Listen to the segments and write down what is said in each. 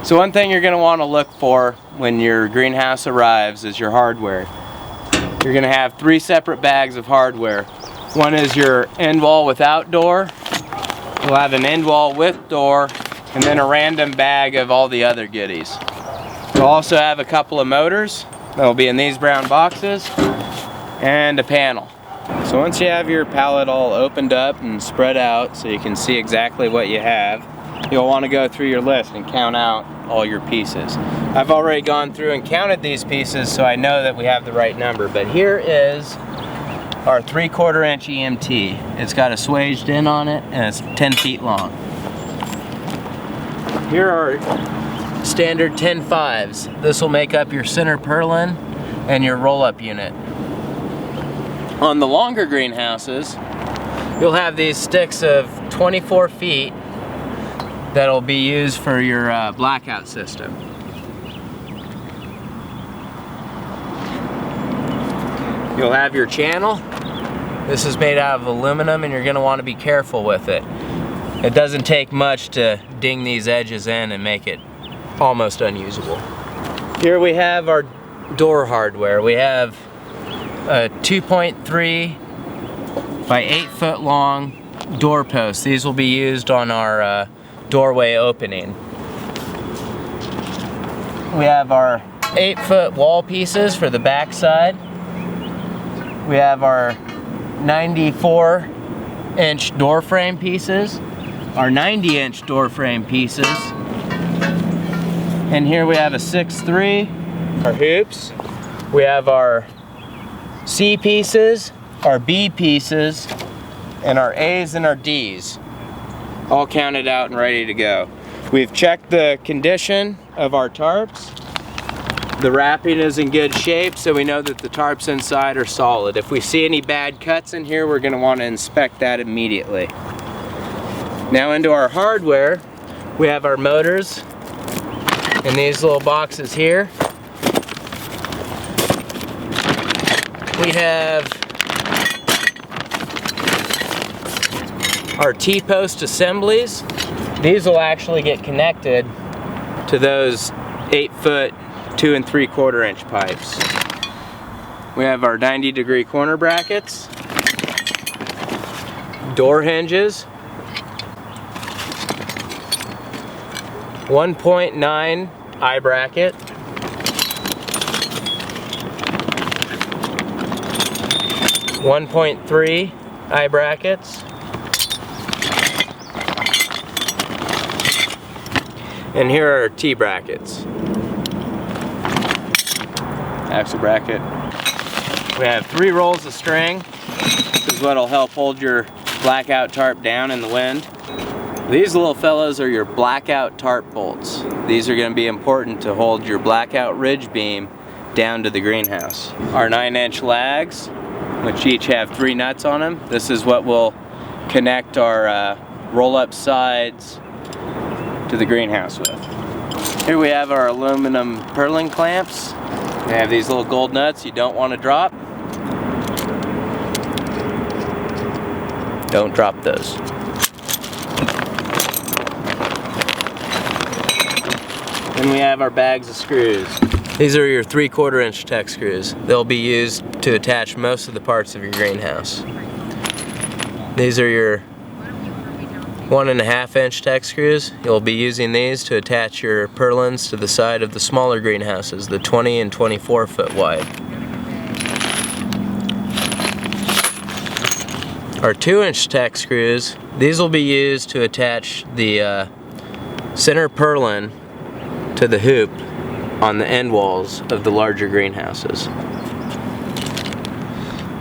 So one thing you're going to want to look for when your greenhouse arrives is your hardware. You're going to have 3 separate bags of hardware. One is your end wall without door. You'll have an end wall with door, and then a random bag of all the other goodies. You'll also have a couple of motors that will be in these brown boxes, and a panel. So once you have your pallet all opened up and spread out so you can see exactly what you have, you'll want to go through your list and count out all your pieces. I've already gone through and counted these pieces, so I know that we have the right number, but here is our 3/4 inch EMT. It's got a swaged in on it and it's 10 feet long. Here are standard 10.5s. This will make up your center purlin and your roll-up unit. On the longer greenhouses, you'll have these sticks of 24 feet that'll be used for your blackout system. You'll have your channel. This is made out of aluminum and you're going to want to be careful with it. It doesn't take much to ding these edges in and make it almost unusable. Here we have our door hardware. We have a 2.3 by 8 foot long door post. These will be used on our doorway opening. We have our 8-foot wall pieces for the back side. We have our 94-inch door frame pieces, our 90-inch door frame pieces, and here we have a 6.3, our hoops. We have our C pieces, our B pieces, and our A's and our D's, all counted out and ready to go. We've checked the condition of our tarps. The wrapping is in good shape, so we know that the tarps inside are solid. If we see any bad cuts in here, we're going to want to inspect that immediately. Now into our hardware, we have our motors in these little boxes here. We have our T-post assemblies. These will actually get connected to those 8-foot 2 3/4 inch pipes. We have our 90-degree corner brackets, door hinges, 1.9 eye bracket, .3 eye brackets, and here are our T brackets. Axle bracket. We have 3 rolls of string. This is what will help hold your blackout tarp down in the wind. These little fellows are your blackout tarp bolts. These are going to be important to hold your blackout ridge beam down to the greenhouse. Our 9-inch lags, which each have 3 nuts on them. This is what will connect our roll-up sides to the greenhouse with. Here we have our aluminum purlin clamps. We have these little gold nuts you don't want to drop. Don't drop those. Then we have our bags of screws. These are your 3/4 inch tech screws. They'll be used to attach most of the parts of your greenhouse. These are your 1.5 inch tech screws. You'll be using these to attach your purlins to the side of the smaller greenhouses, the 20 and 24 foot wide. Our 2-inch tech screws, these will be used to attach the center purlin to the hoop on the end walls of the larger greenhouses.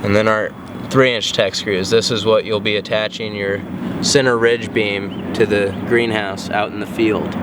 And then our 3-inch tech screws. This is what you'll be attaching your center ridge beam to the greenhouse out in the field.